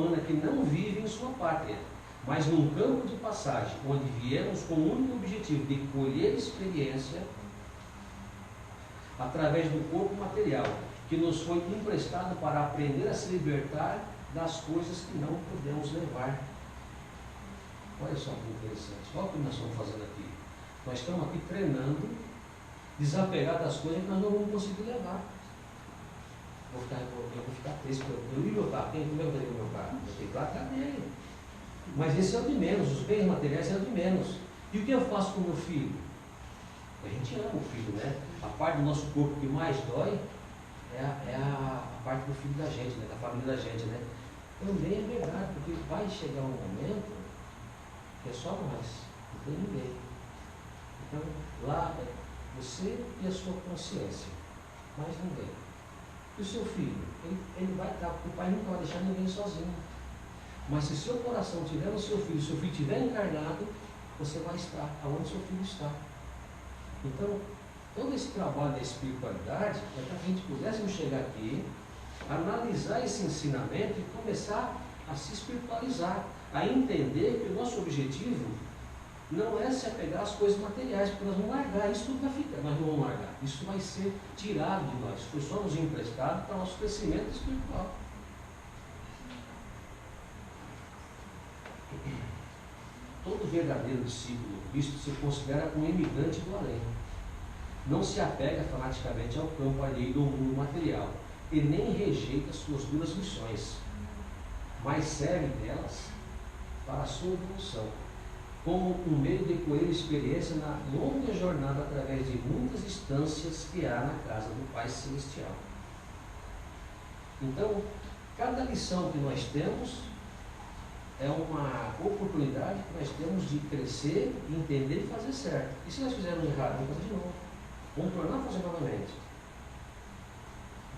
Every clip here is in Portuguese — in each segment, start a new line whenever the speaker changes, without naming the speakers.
humana que não vive em sua pátria, mas num campo de passagem, onde viemos com o único objetivo de colher experiência através do corpo material, que nos foi emprestado para aprender a se libertar das coisas que não podemos levar. Olha só que interessante. Olha o que nós estamos fazendo aqui. Nós estamos aqui treinando, desapegar das coisas que nós não vamos conseguir levar. Eu vou ficar triste. Eu e meu carro, como é que eu vou ter o meu carro? Eu tenho que ir lá, cadê? Mas esse é o de menos, os bens materiais é o de menos. E o que eu faço com o meu filho? A gente ama o filho, né? A parte do nosso corpo que mais dói é a parte do filho da gente, né? Da família da gente, né? Também é verdade, porque vai chegar um momento que é só nós, não tem ninguém. Então, lá é você e a sua consciência, mais ninguém. E o seu filho, ele vai estar, porque o pai nunca vai deixar ninguém sozinho. Mas se seu coração estiver no seu filho estiver encarnado, você vai estar aonde seu filho está. Então, todo esse trabalho da espiritualidade é para que a gente pudéssemos chegar aqui, analisar esse ensinamento e começar a se espiritualizar, a entender que o nosso objetivo não é se apegar às coisas materiais, porque nós vamos largar, isso tudo vai ficar, nós não vamos largar, isso vai ser tirado de nós, foi só nos emprestado para o nosso crescimento espiritual. Todo verdadeiro discípulo do Cristo se considera um imigrante do além. Não se apega fanaticamente ao campo alheio do mundo material e nem rejeita suas duras missões, mas serve delas para a sua evolução, como um meio de colher experiência na longa jornada através de muitas instâncias que há na casa do Pai Celestial. Então, cada lição que nós temos é uma oportunidade que nós temos de crescer, entender e fazer certo. E se nós fizermos errado, vamos fazer de novo. Vamos tornar a fazer novamente.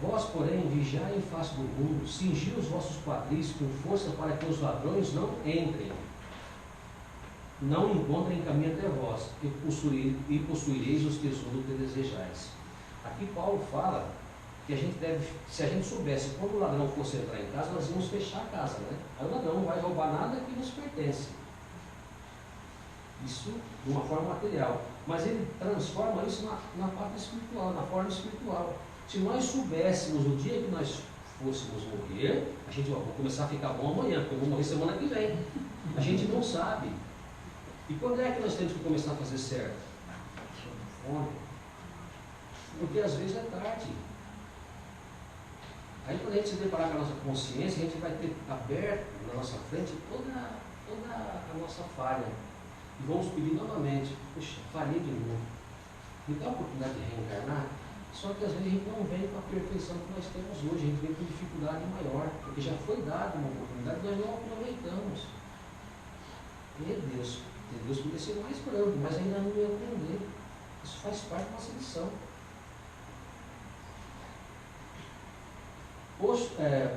Vós, porém, vigiai em face do mundo, cingi os vossos quadris com força para que os ladrões não entrem, não encontrem caminho até vós, e possuireis os tesouros que desejais. Aqui Paulo fala que a gente deve, se a gente soubesse quando o ladrão fosse entrar em casa, nós íamos fechar a casa, né? Aí o ladrão não vai roubar nada que nos pertence. Isso de uma forma material. Mas ele transforma isso na parte espiritual, na forma espiritual. Se nós soubéssemos o dia que nós fôssemos morrer, a gente vai começar a ficar bom amanhã, porque eu vou morrer semana que vem. A gente não sabe. E quando é que nós temos que começar a fazer certo? Porque às vezes é tarde. Aí quando a gente se deparar com a nossa consciência, a gente vai ter aberto na nossa frente toda a nossa falha. E vamos pedir novamente, puxa, falhei de novo. Me dá a oportunidade de reencarnar? Só que às vezes a gente não vem com a perfeição que nós temos hoje, a gente vem com dificuldade maior, porque já foi dada uma oportunidade e nós não aproveitamos. E Deus podia ser mais brando, mas ainda não ia aprender. Isso faz parte da nossa lição.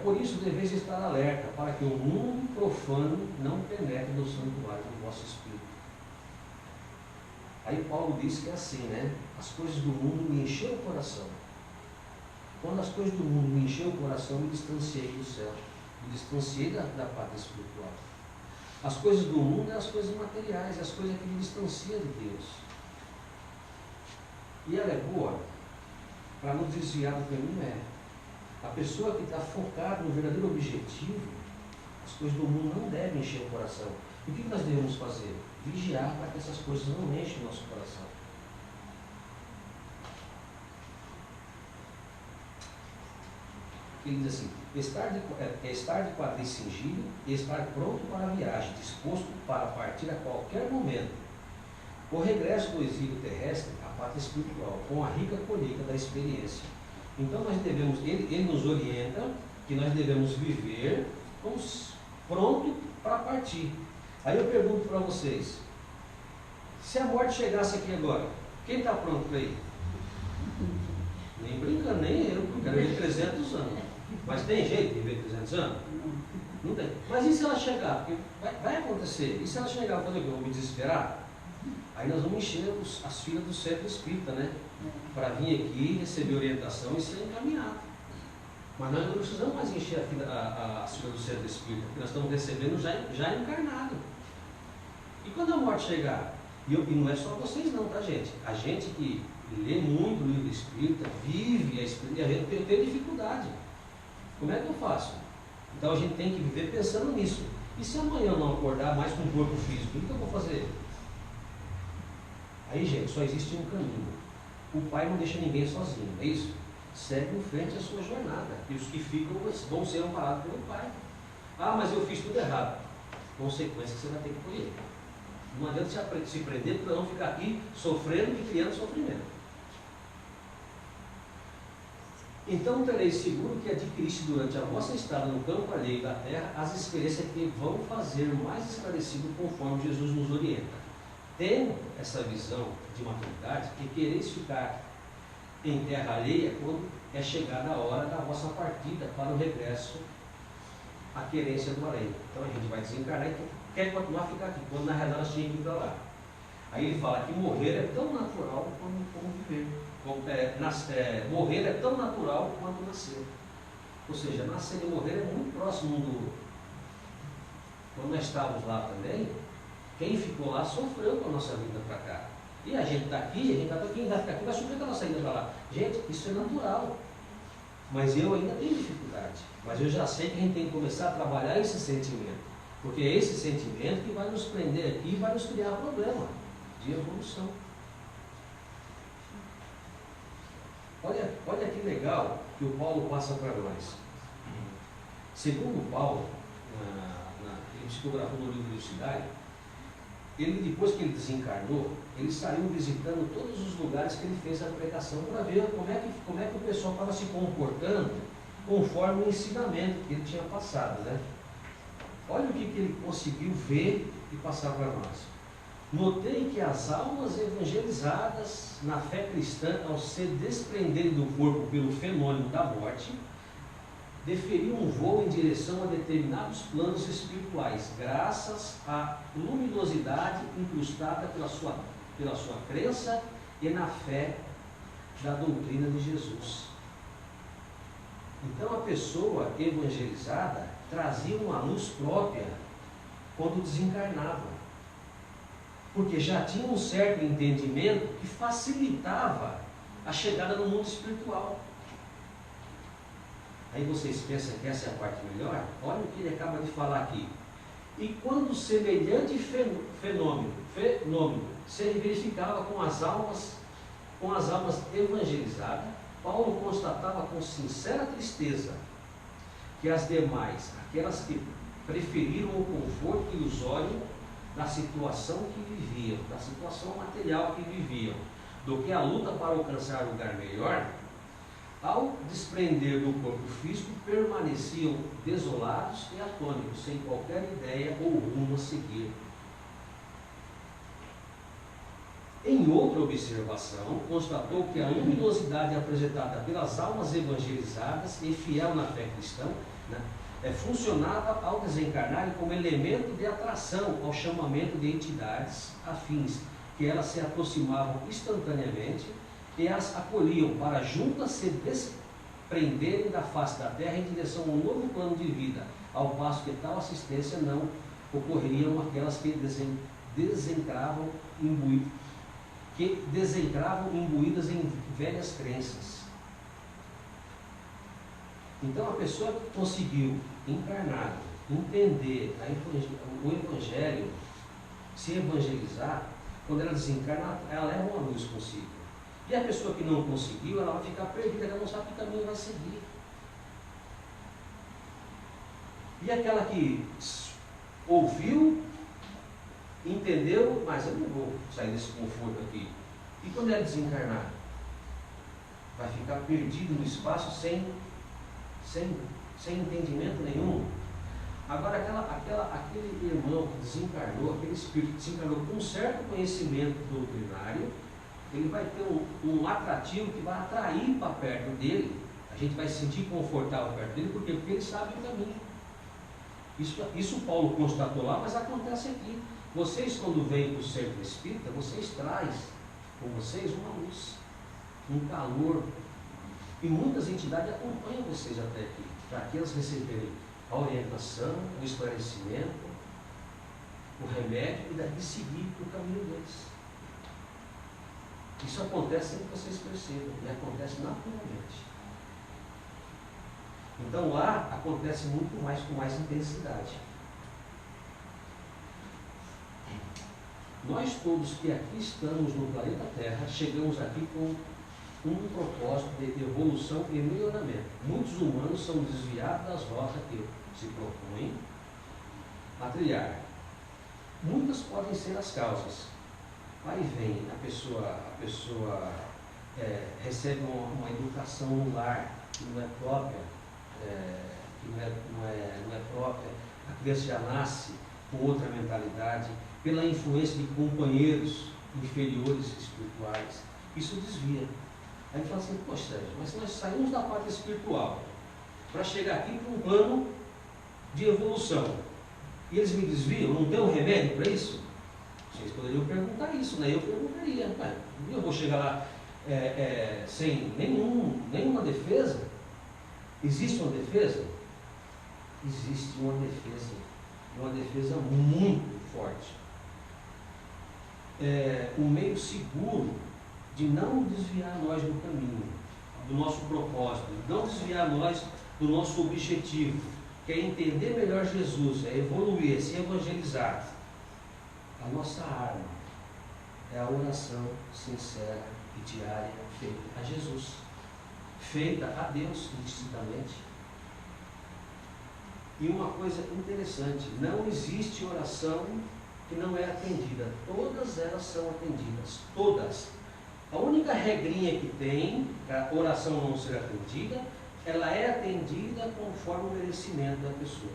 Por isso deveis estar alerta, para que o mundo profano não penetre no santuário do vosso espírito. Aí Paulo diz que é assim, né? As coisas do mundo me encheu o coração. Quando as coisas do mundo me encheu o coração, me distanciei do céu, me distanciei da parte espiritual. As coisas do mundo é as coisas materiais, é as coisas que me distanciam de Deus. E ela é boa para nos desviar do caminho, é. A pessoa que está focada no verdadeiro objetivo, as coisas do mundo não devem encher o coração. E o que nós devemos fazer? Vigiar para que essas coisas não enchem o nosso coração. Ele diz assim, estar de quadris cingido e estar pronto para a viagem, disposto para partir a qualquer momento. O regresso do exílio terrestre à pátria espiritual, com a rica colheita da experiência. Então nós devemos, ele nos orienta que nós devemos viver pronto para partir. Aí eu pergunto para vocês, se a morte chegasse aqui agora, quem está pronto para ir? Nem brincando, nem eu, porque eu quero ver 300 anos. Mas tem jeito de ver 300 anos? Não tem. Mas e se ela chegar? Porque vai acontecer. E se ela chegar, eu vou fazer o quê? Eu vou me desesperar? Aí nós vamos encher as filas do centro espírita, né? Para vir aqui, receber orientação e ser encaminhado. Mas nós não precisamos mais encher a fila do centro espírita, porque nós estamos recebendo já encarnado. E quando a morte chegar? E não é só vocês não, tá, gente? A gente que lê muito o livro espírita, vive a espírita, e a gente tem dificuldade. Como é que eu faço? Então a gente tem que viver pensando nisso. E se amanhã eu não acordar mais com o corpo físico, o que eu vou fazer? Aí, gente, só existe um caminho. O Pai não deixa ninguém sozinho, é isso? Segue em frente a sua jornada. E os que ficam vão ser amparados pelo Pai. Ah, mas eu fiz tudo errado. Consequência que você vai ter que colher. Não adianta se prender para não ficar aqui sofrendo e criando sofrimento. Então tereis seguro que adquiriste durante a vossa estada no campo alheio da terra as experiências que vão fazer mais esclarecido conforme Jesus nos orienta. Tendo essa visão de maturidade, que quereis ficar em terra alheia quando é chegada a hora da vossa partida para o regresso à querência do além. Então a gente vai desencarnar e quer continuar a ficar aqui, quando na realidade nós tínhamos que ir para lá. Aí ele fala que morrer é tão natural como viver. Morrer é tão natural quanto nascer. Ou seja, nascer e morrer é muito próximo do. Quando nós estávamos lá também, quem ficou lá sofreu com a nossa vida para cá. E a gente está aqui, a gente está aqui, quem vai ficar aqui vai sofrer com a nossa vida para lá. Gente, isso é natural. Mas eu ainda tenho dificuldade. Mas eu já sei que a gente tem que começar a trabalhar esse sentimento. Porque é esse sentimento que vai nos prender aqui e vai nos criar problema de evolução. Olha que legal que o Paulo passa para nós. Segundo Paulo, ele psicografou no livro Lucidade, ele, depois que ele desencarnou, ele saiu visitando todos os lugares que ele fez a pregação para ver como é que o pessoal estava se comportando conforme o ensinamento que ele tinha passado, né? Olha o que ele conseguiu ver e passar para nós. Notei que as almas evangelizadas na fé cristã, ao se desprenderem do corpo pelo fenômeno da morte, deferiam um voo em direção a determinados planos espirituais, graças à luminosidade incrustada pela sua crença e na fé da doutrina de Jesus. Então a pessoa evangelizada trazia uma luz própria quando desencarnava, porque já tinha um certo entendimento que facilitava a chegada no mundo espiritual. Aí vocês pensam que essa é a parte melhor? Olha o que ele acaba de falar aqui. E quando semelhante fenômeno se verificava com as almas evangelizadas, Paulo constatava com sincera tristeza que as demais, aquelas que preferiram o conforto ilusório da situação que viviam, da situação material que viviam, do que a luta para alcançar um lugar melhor, ao desprender do corpo físico, permaneciam desolados e atônitos, sem qualquer ideia ou rumo a seguir. Em outra observação, constatou que a luminosidade apresentada pelas almas evangelizadas e fiel na fé cristã, funcionava ao desencarnarem como elemento de atração ao chamamento de entidades afins, que elas se aproximavam instantaneamente e as acolhiam para juntas se desprenderem da face da terra em direção a um novo plano de vida, ao passo que tal assistência não ocorreriam aquelas que desencravam imbuídas em velhas crenças. Então a pessoa que conseguiu encarnar, entender o Evangelho, se evangelizar, quando ela desencarna, ela leva uma luz consigo. E a pessoa que não conseguiu, ela vai ficar perdida, ela não sabe que caminho vai seguir. E aquela que ouviu, entendeu, mas eu não vou sair desse conforto aqui. E quando ela desencarnar? Vai ficar perdido no espaço sem entendimento nenhum. Agora, aquele irmão que desencarnou, aquele espírito que desencarnou com um certo conhecimento doutrinário, ele vai ter um atrativo que vai atrair para perto dele. A gente vai se sentir confortável perto dele, porque ele sabe o caminho. Isso Paulo constatou lá, mas acontece aqui. Vocês, quando vêm para o centro espírita, vocês trazem com vocês uma luz, um calor. E muitas entidades acompanham vocês até aqui, para que elas receberem a orientação, o esclarecimento, o remédio e daqui seguir para o caminho deles. Isso acontece sem que vocês percebam, e acontece naturalmente. Então lá acontece muito mais, com mais intensidade. Nós todos que aqui estamos no planeta Terra, chegamos aqui com um propósito de evolução e melhoramento. Muitos humanos são desviados das rotas que se propõem a trilhar. Muitas podem ser as causas. Aí vem, a pessoa recebe uma educação no lar que não é própria, não é própria. A criança já nasce com outra mentalidade, pela influência de companheiros inferiores espirituais. Isso desvia. Aí fala assim, poxa, Sérgio, mas nós saímos da parte espiritual para chegar aqui para um plano de evolução. E eles me desviam, não tem um remédio para isso? Vocês poderiam perguntar isso, né? Eu perguntaria, eu vou chegar lá sem nenhuma defesa? Existe uma defesa? Existe uma defesa muito forte. Um meio seguro de não desviar nós do caminho, do nosso propósito, de não desviar nós do nosso objetivo, que é entender melhor Jesus, é evoluir, é se evangelizar. A nossa arma é a oração sincera e diária feita a Jesus, feita a Deus indistintamente. E uma coisa interessante, não existe oração que não é atendida, todas elas são atendidas, todas. A única regrinha que tem para a oração não ser atendida, ela é atendida conforme o merecimento da pessoa.